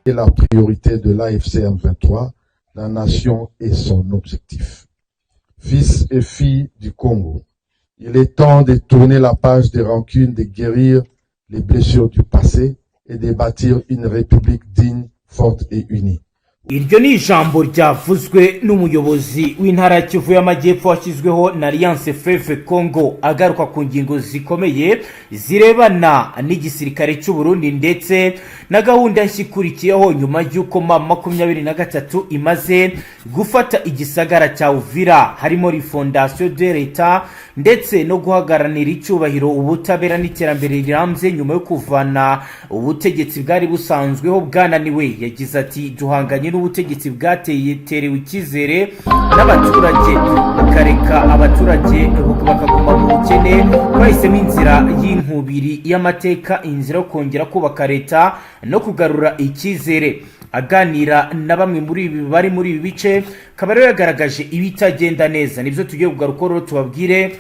est la priorité de l'AFC M23, la nation et son objectif. Fils et filles du Congo, il est temps de tourner la page des rancunes, de guérir les blessures du passé et de bâtir une république digne, forte et unie. Iryo ni ijambo ryavuzwe n'umuyobozi w'intara Kivu y'Amajyepfo washyizweho na Alliance Fleuve Congo agaruka ku ngingo zikomeye zirebana n'igisirikare cy'u Burundi ndetse na gahunda yashikurikiyeho nyuma y'uko 23 imaze gufata igisagara cya Uvira harimo refondation de l'État ndetse no guhagaranira icyubahiro ubutabera n'iterambere rirambye nyuma yo kuvana ubutegetsi bwari busanzweho bwananiwe. Yagize ati duhanganye n'ubutegetsi bwateye terewe ikizere n'abaturage bakareka abaturage bakaguma mu bukene, bahisemo inzira y'inkubiri y'amateka, inzira yo kongera kubaka leta no kugarura ikizere. Aganira na bamwe muri bari muri ibi bice kabaro yagaragaje ibitagenda neza, nibyo tugiye kugaruka tubabwire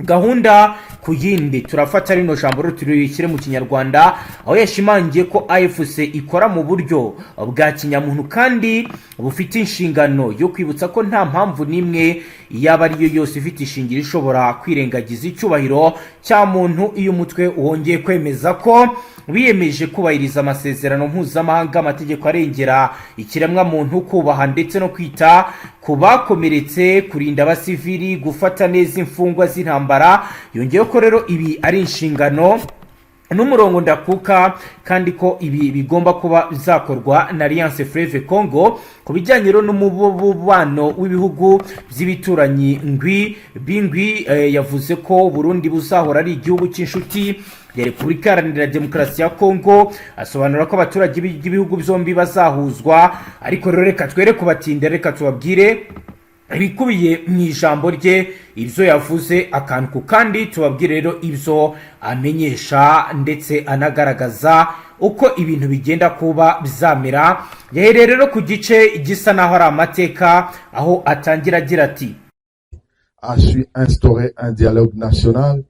gahunda ku yindi. Turafata rino jambo turikire mu Kinyarwanda aho yashimangiye ko AFC ikora mu buryo bwa kinyamuntu kandi bufite inshingano yo kwibutsa ko nta mpamvu nimwe yaba ariyo yose ifite ishingiro ishobora kwirengagiza icyubahiro cya muntu iyo umutwe wongeye kwemeza ko biyemeje kubahiriza amasezerano mpuzamahanga, amategeko arengera ikiremwa muntu, kubaha ndetse no kwita ku bakomeretse, kurinda abasivili, gufata neza imfungwa z'intambara. Yongeye ko rero ibi ari inshingano n'umurongo ndakuka kandi ko ibi bigomba kuba bizakorwa na Alliance Fleuve Congo ku bijyanye rero n'umubano w'ibihugu by'ibituranyi bingwi. Yavuze ko Burundi buzahora ari igihugu cy'inshuti ya Repubulika Iharanira Demokarasi ya Congo. Asobanura ko abaturage b'ibihugu byombi bazahuzwa, ariko rero reka twere kubatinda, reka tubabwire ibikubiye mu ijambo rye ibyo yavuze akantu kandi tubabwire rero ibyo amenyesha ndetse anagaragaza uko ibintu bigenda kuba bizamera. Yahereye rero ku gice gisa naho ari amateka aho atangira agira ati a su instaurer un dialogue national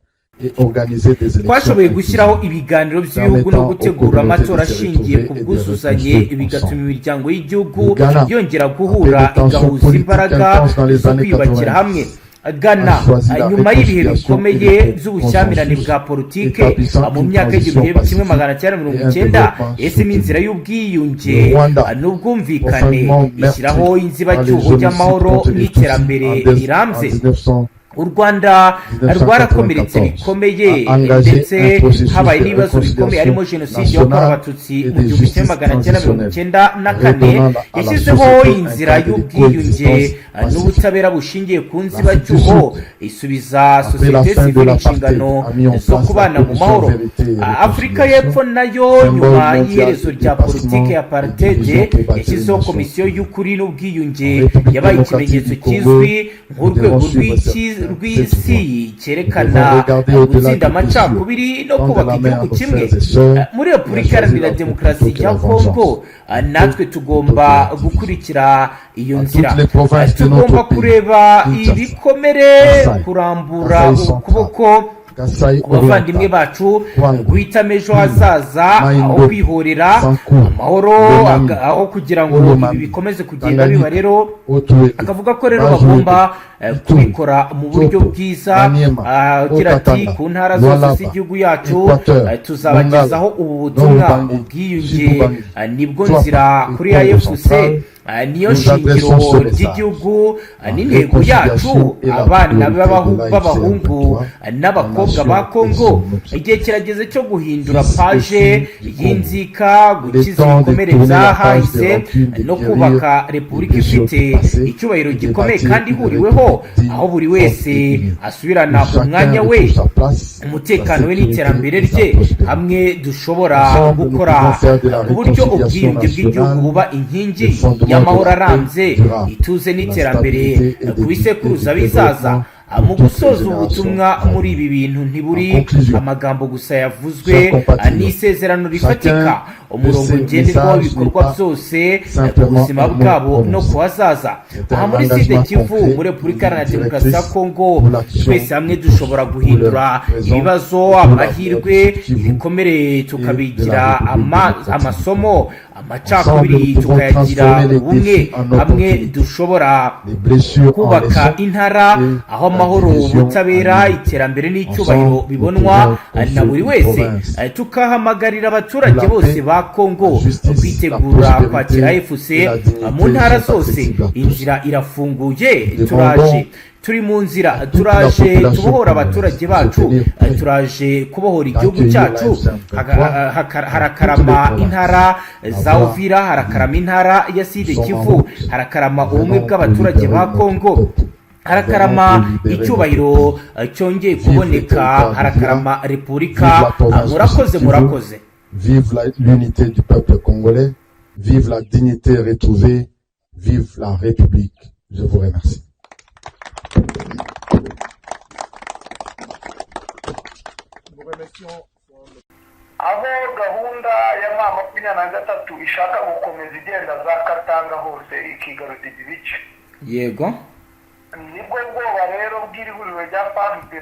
et organiser des élections. Twashoboye gushyiraho ibiganiro by'ibihugu no gutegura amatora ashingiye ku bwuzuzanye, bigatuma imiryango y'igihugu yongera guhura igahuza imbaraga zo kwiyubakira hamwe. Ghana nyuma y'ibihe bikomeye by'ubushyamirane bwa politike mu myaka y'igihumbi 1990 ese n'inzira y'ubwiyunge n'ubwumvikane ishyiraho inzibacyuho y'amahoro n'iterambere rirambye. U Rwanda rwarakomeretse bikomeye ndetse habaye n'ibibazo bikomeye harimo jenoside yakorewe abatutsi mu 1994. Yashyizeho inzira y'ubwiyunge n'ubutabera bushingiye ku nzibacyuho, isubiza sosiyete sivile inshingano zo kubana mu mahoro. Afurika y'Epfo nayo nyuma y'iherezo rya politike ya Apartheid yashyizeho komisiyo y'ukuri n'ubwiyunge yabaye ikimenyetso kizwi nk'urwego rw'isi cyerekana gutsinda amacakubiri no kubaka igihugu kimwe. Muri Repubulika Iharanira Demokarasi ya Congo natwe tugomba gukurikira iyo nzira, tugomba kureba ibikomere, kurambura ukuboko abavandimwe bacu, guhitamo ejo hazaza aho kwihorera amahoro aho kugira ngo ibi bikomeze kugenda biba. Rero akavuga ko rero bagomba kubikora mu buryo bwiza. Agira ati ku ntara zose z'igihugu yacu tuzabagezaho ubu butumwa, ubwiyunge nibwo nzira kuri AFC, niyo shingiro ry'igihugu n'intego yacu. Abana b'abahungu n'abakobwa ba Congo, igihe kirageze cyo guhindura paje y'inzika, gukiza ibikomere byahahise no kubaka repubulika ifite icyubahiro gikomeye kandi ihuriweho, aho buri wese asubirana umwanya we, umutekano we n'iterambere rye. Hamwe dushobora gukora ku buryo ubwiyunge bw'igihugu buba inkingi y'amahoro arambye, ituze n'iterambere ku bisekuruza bizaza. Mu gusoza ubutumwa muri ibi bintu ntiburi amagambo gusa yavuzwe, n'isezerano rifatika, umurongo ngenderwaho w'ibikorwa byose ku buzima bwabo no ku hazaza. Aha muri Sud Kivu muri Repubulika Iharanira Demokarasi ya Congo twese hamwe dushobora guhindura ibibazo amahirwe, ibikomere tukabigira amasomo, amacakubiri tukayagira ubumwe hamwe dushobora kubaka intara aho amahoro ubutabera iterambere n'icyubahiro bibonwa na buri wese tukahamagarira abaturage bose ba Kongo kwitegura kwakira FC mu ntara zose inzira irafunguye turi mu nzira turaje tubohora abaturage bacu turaje kubohora igihugu cyacu harakarama intara za Uvira harakarama intara ya Sud Kivu harakarama ubumwe bw'abaturage ba Kongo harakarama icyubahiro cyongeye kuboneka harakarama repubulika murakoze vive l'unité du peuple congolais vive la dignité retrouvée vive la République je vous remercie. aho gahunda ya M23 ishaka gukomeza igenda za Katanga hose ikigaruza ibice yego nibwo bwoba rero bw'ihuriro rya Fardc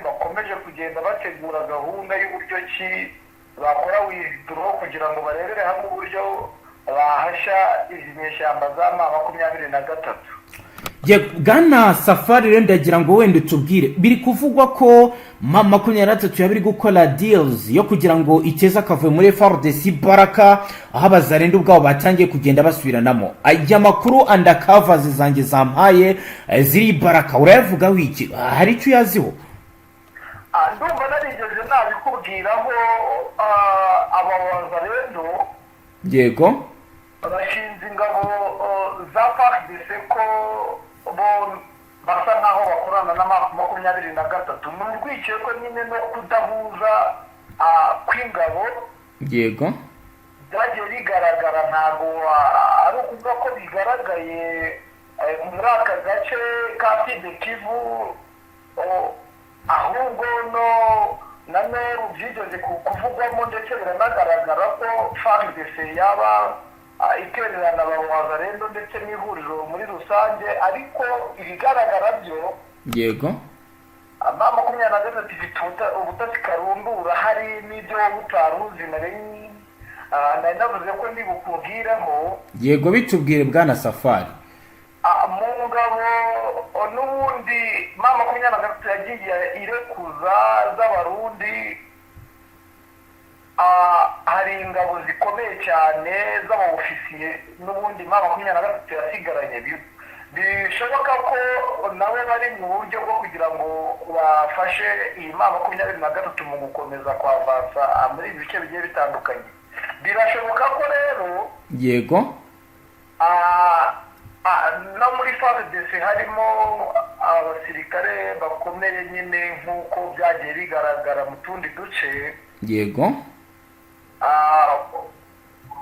bakomeje kugenda bategura gahunda y'uburyo ki bakora withdraw kugira ngo barebere hamwe uburyo bahasha izi nyeshyamba za M23. Gana Safari rero ndagira ngo wenda utubwire biri kuvugwa ko M23 yabiri gukora deals yo kugira ngo ikeza akavuye muri Fardc Baraka aho abazarenda ubwabo batangiye kugenda basubiranamo ajya makuru undercover zanjye zampaye ziri Baraka urayavuga wiki hari icyo yaziho ndumva narigeze nabikubwiraho abazarendo yego bashinze ingabo za Fardc ko bo basa naho bakorana na M23 n'urwikiye ko nyine no kudahuza kw'ingabo yego byagiye bigaragara ntago ari ukuvuga ko bigaragaye muri aka gace ka Sud Kivu ahubwo no na Meru byigeze kuvugwamo ndetse biranagaragara ko Fardc yaba itererana abazarendo ndetse n'ihuriro muri rusange ariko ibigaragara byo yego M23 ifite ubutasi karundura hari n'ibyo utaruzi nari navuze ko ndibukubwireho yego bitubwire bwana Safari mu ngabo n'ubundi M23 yagiye irekuza z'abarundi hari ingabo zikomeye cyane z'abofisiye n'ubundi M23 yasigaranye bishoboka ko nabo bari mu buryo bwo kugira ngo bafashe iyi M23 mu gukomeza kwavansa muri ibi bice bigiye bitandukanye birashoboka ko rero yego no muri Fardc harimo abasirikare bakomeye nyine nk'uko byagiye bigaragara mu tundi duce yego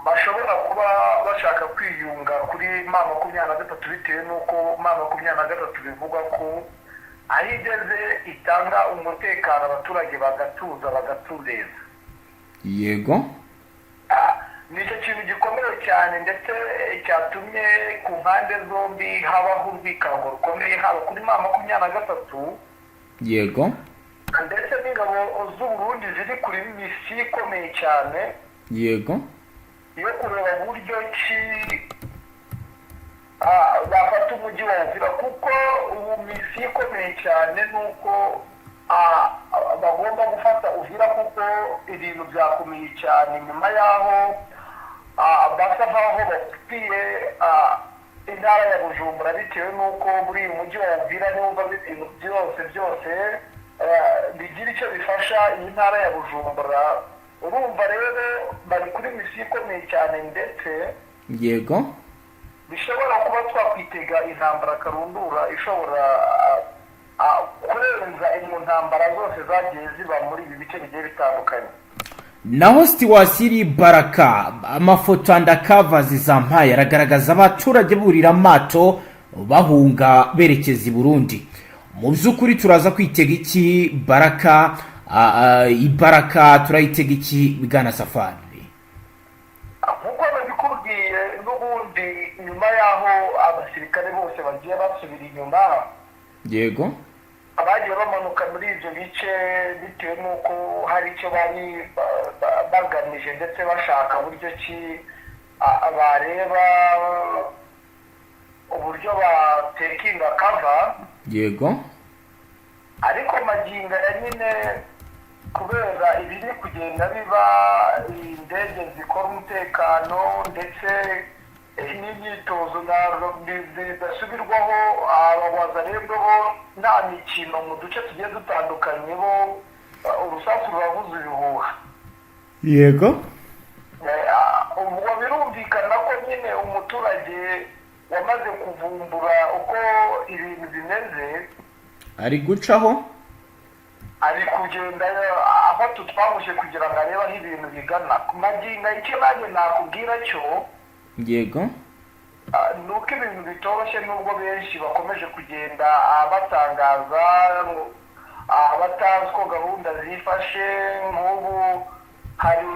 bashobora kuba bashaka kwiyunga kuri M23 bitewe n'uko M23 bivugwa ko aho igeze itanga umutekano abaturage bagatuza bagatuzeza yego nicyo kintu gikomeye cyane ndetse cyatumye ku mpande zombi habaho urwikanga rukomeye haba kuri M23 yego ndetse n'ingabo z'Uburundi ziri kuri misiyo ikomeye cyane yego iyo kureba buryo ki bafata umujyi wa Uvira kuko ubu misiyo ikomeye cyane nuko bagomba gufata Uvira kuko ibintu byakomeye cyane nyuma yaho basa nkaho bafitiye intara ya Bujumbura bitewe n'uko muri uyu mujyi wa Uvira niwo ibintu byose bigira icyo bifasha iyi ntara ya Bujumbura urumva rero bari kuri misiyo ikomeye cyane ndetse yego bishobora kuba twakwitega intambara karundura ishobora kurenza mu ntambara zose zagiye ziba muri ibi bice bigiye bitandukanye naho situwasiyo Baraka amafoto undercover zampaye aragaragaza abaturage burira amato bahunga berekeza i Burundi mu by'ukuri turaza kwitega iki Baraka Ibaraka turayitega iki bwana Safari nkuko nabikubwiye n'ubundi nyuma yaho abasirikare bose bagiye basubira inyuma yego abagiye bamanuka muri ibyo bice bitewe n'uko hari icyo bari bagamije ndetse bashaka buryo ki bareba uburyo batekinga kava yego ariko magingo ya nyine kubera ibiri kugenda biba indege zikora umutekano ndetse n'imyitozo bidasubirwaho ababaza rero bo nta mikino mu duce tugiye dutandukanye bo urusasu ruravuza ibihuha yego ubwo birumvikana ko nyine umuturage wamaze kuvumbura uko ibintu bimeze ari gucaho ari kugenda aho tutwamuje kugira ngo arebe aho ibintu bigana magingo icyo nanjye nakubwira cyo yego ni uko ibintu bitoroshye nubwo benshi bakomeje kugenda batangaza batazi ko gahunda zifashe nk'ubu hari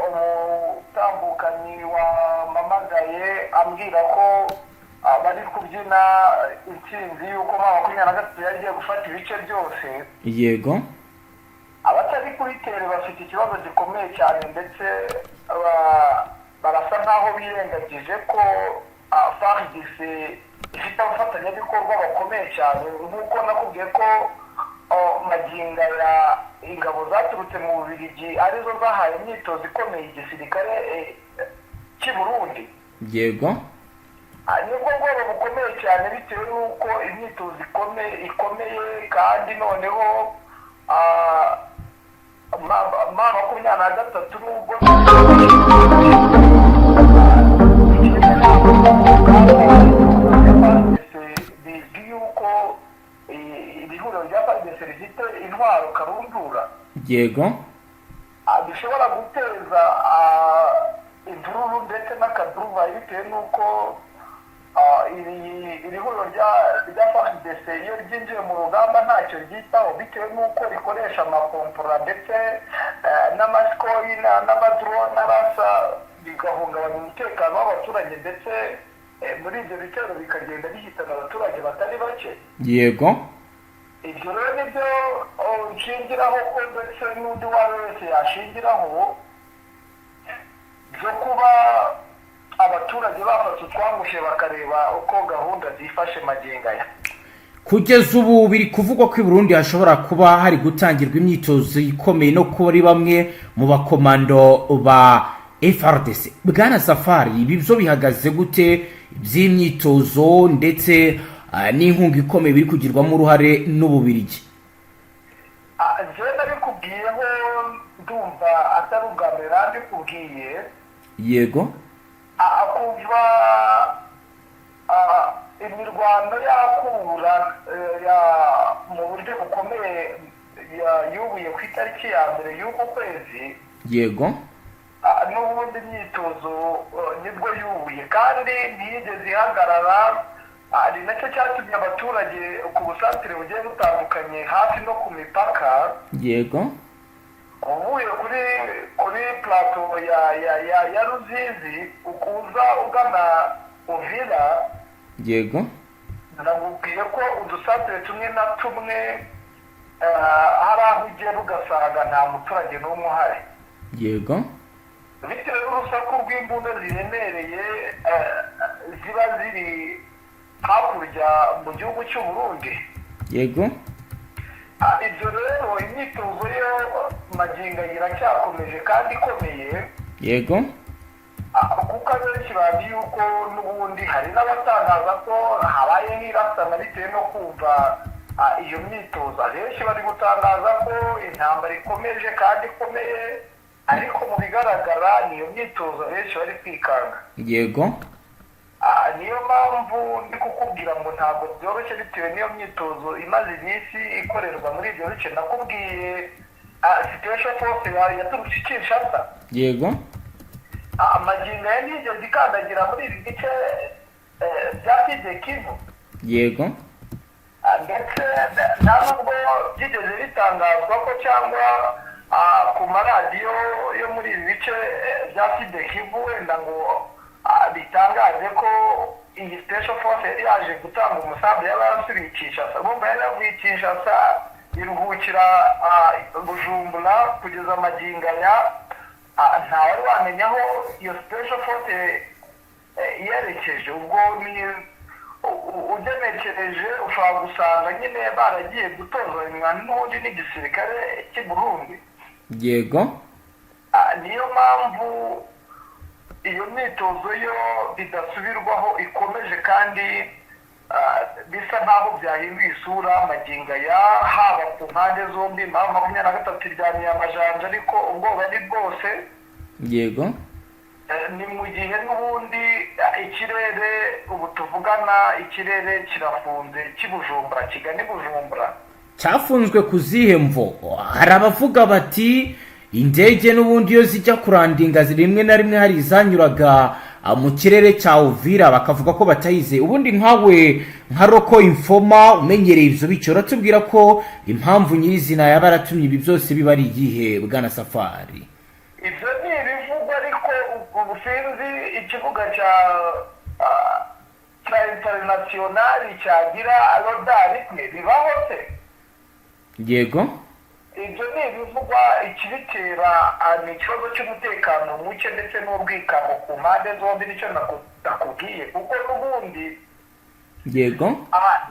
umutambukanyi wamamagaye ambwira ko bari kubyina intsinzi y'uko M23 yagiye gufata ibice byose yego abatari kuri tere bafite ikibazo gikomeye cyane ndetse barasa nkaho birengagije ko Fardc ifite abafatanyabikorwa bakomeye cyane nk'uko nakubwiye ko magingo ya ingabo zaturutse mu Bubiligi arizo zahaye imyitozo ikomeye igisirikare cy'i Burundi yego nibwo bwoba bukomeye cyane bitewe n'uko imyitozo ikomeye kandi noneho M23 nubwo bizwi yuko ibihuriro bya Fardc bifite intwaro karundura yego bishobora guteza imvururu ndetse n'akaduruvayo bitewe n'uko iri huriro rya Fardc iyo ryinjiye mu rugamba ntacyo ryitaho bitewe n'uko rikoresha amakompora ndetse n'amasikoyi n'amadrone n'arasa bigahungabanya umutekano w'abaturage ndetse muri ibyo bitero bikagenda bihitana abaturage batari bake yego ibyo rero nibyo nshingiraho ko ndetse n'undi uwo ari we wese yashingiraho byo kuba abaturage bafata utwamushe bakareba uko gahunda zifashe magingo aya kugeza ubu biri kuvugwa ko i Burundi hashobora kuba hari gutangirwa imyitozo ikomeye no kuri bamwe mu bakomando ba Frdc bwana Safari ibi byo bihagaze gute by'imyitozo ndetse n'inkunga ikomeye biri kugirwamo uruhare n'Ububiligi njyewe nabikubwiyeho ndumva atari ubwa mbere nabikubwiye yego kuva imirwano yakura mu buryo bukomeye yubuye ku itariki ya mbere y'uku kwezi yego n'ubundi imyitozo nibwo yubuye kandi ntiyigeze ihagarara ari nacyo cyatumye abaturage ku busatire bugiye butandukanye hafi no ku mipaka yego uvuye kuri plateau ya Ruzizi ukuza ugana Uvira yego ndakubwiye ko udusatire tumwe na tumwe hari aho ugera ugasanga nta muturage n'umwe uhari yego bitewe n'urusaku rw'imbunda ziremereye ziba ziri hakurya mu gihugu cy'u Burundi yego ibyo rero imyitozo yo magingo iracyakomeje kandi ikomeye yego kuko abenshi bazi yuko n'ubundi hari n'abatangaza ko habaye nk'irasana bitewe no kumva iyo myitozo abenshi bari gutangaza ko intambara ikomeje kandi ikomeye ariko mu bigaragara niyo myitozo benshi bari kwikanga yego niyo mpamvu ndi kukubwira ngo ntabwo byoroshye bitewe n'iyo myitozo imaze iminsi ikorerwa muri ibyo bice nakubwiye situation force yaturutse i Kinshasa yego magingo ya nigeze ikandagira muri ibi bice bya Kivu yego ndetse nta nubwo byigeze bitangazwa ko cyangwa ku maradiyo yo muri ibi bice bya Kivu wenda ngo bitangaje ko iyi special force yari yaje gutanga umusambi y'abasubiye i Kinshasa bumva yari yavuye i Kinshasa iruhukira Bujumbura kugeza magingo aya ntawari wamenya aho iyo special force yerekeje ubwo ni ugenekereje ushobora gusanga nyine baragiye gutozanywa n'ubundi n'igisirikare cy'i Burundi. yego niyo mpamvu iyo myitozo yo bidasubirwaho ikomeje kandi bisa nkaho byahinduye isura magingo ya haba ku mpande zombi. 23 iryamiye amajanja ariko ubwoba ni bwose. yego ni mu gihe n'ubundi ikirere ubu tuvugana ikirere kirafunze cy'Ibujumbura kigana Bujumbura. cyafunzwe ku zihe mvo? hari abavuga bati indege n'ubundi iyo zijya kurandinga rimwe na rimwe hari izanyuraga mu kirere cya Uvira bakavuga ko batayize. ubundi nkawe nka roko infoma umenyereye ibyo bice uratubwira ko impamvu nyirizina yaba yaratumye ibi byose biba ari igihe bwana Safari? Ibyo ni ibivugwa ariko ubu sinzi ikibuga cya internationali cyagira rodari bibaho se. yego ibyo ni ibivugwa ikibitera ni ikibazo cy'umutekano muke ndetse n'ubwikamo ku mpande zombi nicyo nakubwiye kuko n'ubundi yego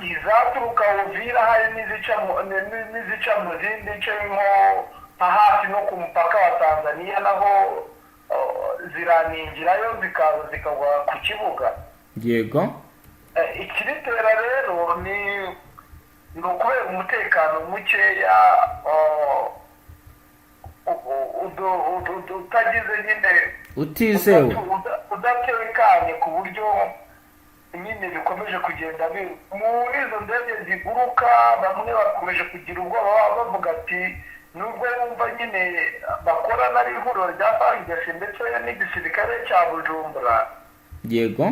izaturuka Uvira hari n'izica mu zindi nce nko hafi no ku mupaka wa Tanzania naho ziraningirayo zikagwa ku kibuga. yego ikibitera rero ni ukubera umutekano mukeya utagize nyine utizewe udatekanye ku buryo nyine bikomeje kugenda muri izo ndege ziguruka. bamwe bakomeje kugira ubwoba bavuga ati nubwo bumva nyine bakorana n'ihuriro rya Fardc ndetse n'igisirikare cya Bujumbura. yego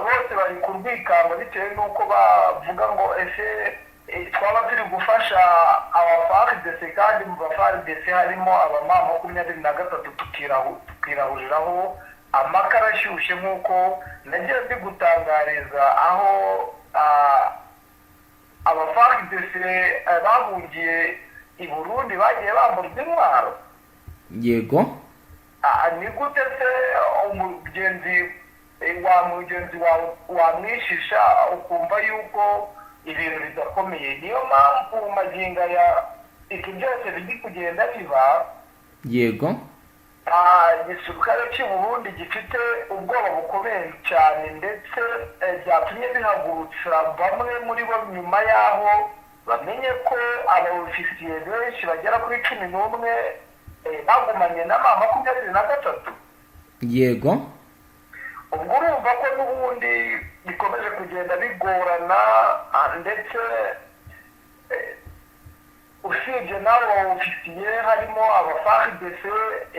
bose bari ku rwikamba bitewe n'uko bavuga ngo ese twaba turi gufasha aba Fardc kandi mu ba Fardc harimo abamama 23 tukirahuriraho amakara ashyushye nk'uko nagiye ndi gutangariza aho aba Fardc bahungiye i Burundi bagiye bamburwa intwaro. yego ni gute se umugenzi wawe wamwishisha ukumva yuko ibintu bidakomeye? niyo mpamvu magingo ya ibyo byose biri kugenda biba. yego igisirikare cy'i Burundi gifite ubwoba bukomeye cyane ndetse byatumye bihagurutsa bamwe muri bo nyuma yaho bamenye ko abaofisiye benshi bagera kuri 11 bagumanye na 23. yego ubwo urumva ko n'ubundi bikomeje kugenda bigorana ndetse usibye n'abo ofisiye harimo aba Fardc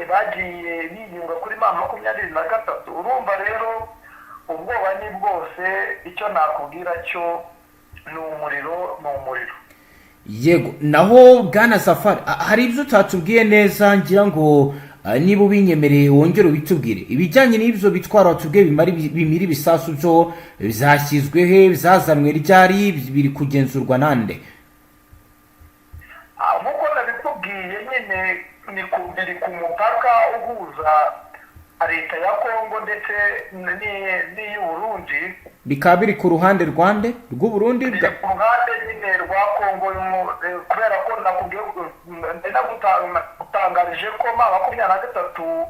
bagiye biyunga kuri 23. urumva rero ubwoba ni bwose. icyo nakubwira cyo ni umuriro. yego naho bwana Safari hari ibyo utatubwiye neza ngira ngo niba ubinyemereye wongere ubitubwire ibijyanye n'ibyo bitwara watubwiye bimira ibisasu byo bizashyizwe he bizazanwe ryari biri kugenzurwa nande? nk'uko nabikubwiye nyine biri ku mupaka uhuza leta ya Kongo ndetse n'iy'u Burundi. bikaba biri ku ruhande rwande rw'u Burundi ku ruhande nyine rwa Kongo kubera ko nakubwiye gutangarije ko 23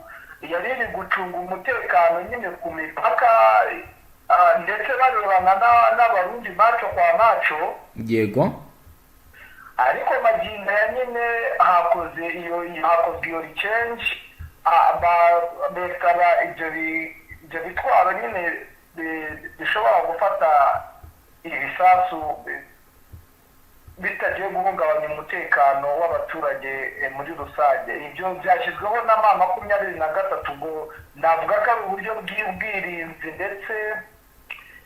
yari iri gucunga umutekano nyine ku mipaka ndetse barebana n'abarundi maco kwa maco. yego ariko magingo ya nyine hakozwe iyo change bekaba ibyo bitwaro nyine bishobora gufata ibisasu bitagiye guhungabanya umutekano w'abaturage muri rusange. ibyo byashyizweho na 23. ubwo navuga ko ari uburyo bw'ubwirinzi ndetse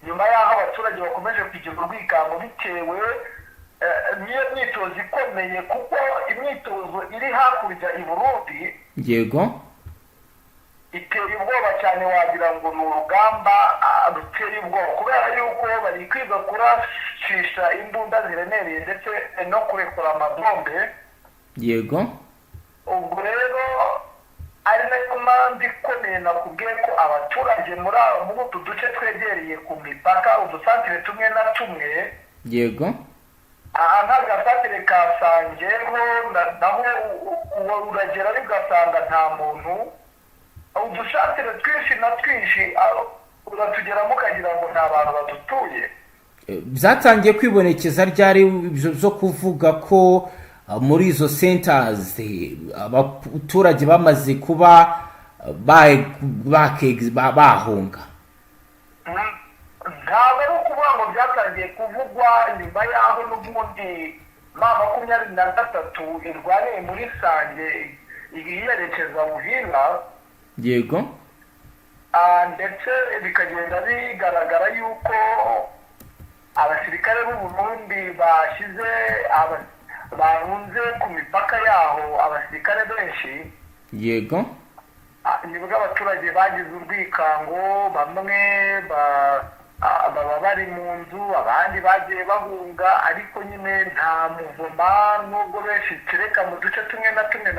nyuma y'aho abaturage bakomeje kugira urwikamo bitewe niyo myitozo ikomeye kuko imyitozo iri hakurya i Burundi. yego iteye ubwoba cyane wagira ngo ni urugamba ruteye ubwoba kubera yuko bari kwiga kurashisha imbunda ziremereye ndetse no kurekura amabombe. yego ubwo rero ari nayo mpamvu ikomeye nakubwiye ko abaturage muri utu duce twegereye ku mipaka udusantire tumwe na tumwe yego aha nk'agasantire ka Sangeho naho uragera ugasanga nta muntu udusantire twinshi na twinshi uratugeramo ukagira ngo nta bantu badutuye. Byatangiye kwibonekeza ryari zo kuvuga ko muri izo centers abaturage bamaze kuba bahunga? Ntabwo ari ukuvuga ngo byatangiye kuvugwa nyuma y'aho n'ubundi M23 irwaniye muri Sange yerekeza Uvira, yego, ndetse bikagenda bigaragara yuko abasirikare b'u Burundi bashyize barunze ku mipaka yaho abasirikare benshi, yego, nibwo abaturage bagize urwikango, bamwe baba bari mu nzu, abandi bagiye bahunga, ariko nyine nta muvuma nubwo benshi kereka mu duce tumwe na tumwe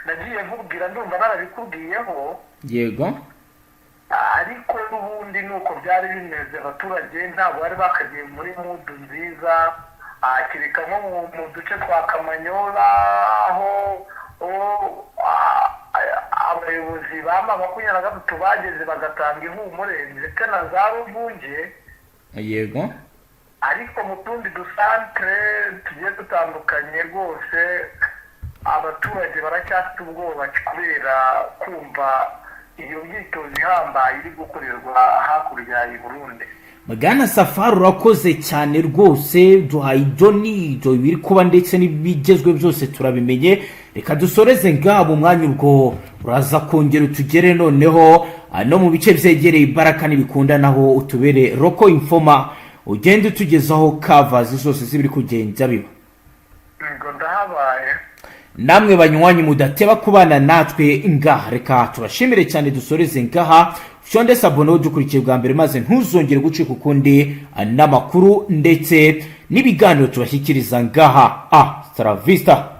nagiye nkubwira, ndumva narabikubwiyeho, yego, ariko n'ubundi nuko byari bimeze. Abaturage ntabwo bari bakagiye muri mudu nziza, kereka nko mu duce twa Kamanyola aho abayobozi ba M23 bageze bagatanga ihumure ndetse na za Ruvunge, yego, ariko mu tundi dusantere tugiye dutandukanye rwose abaturage baracyafite ubwoba kubera kumva iyo myitozo ihambaye iri gukorerwa hakurya i Burundi. Bwana Safari urakoze cyane rwose, duhaye ibyo biri kuba ndetse n'ibigezwe byose turabimenye. Reka dusoreze ngabo umwanya ubwo uraza kongera utugere noneho no mu bice byegereye Ibaraka n'ibikunda naho utubere roko informa, ugende utugezaho covers zose zibiri kugenda biba. Ngo ndahabaye. Namwe banywanyi mudateba kubana natwe ngaha, reka turashimire cyane dusoreze ngaha. Shonde sabono dukurikiye bwa mbere maze ntuzongere gucika ukundi n'amakuru ndetse n'ibiganiro tubashyikiriza ngaha. Travista.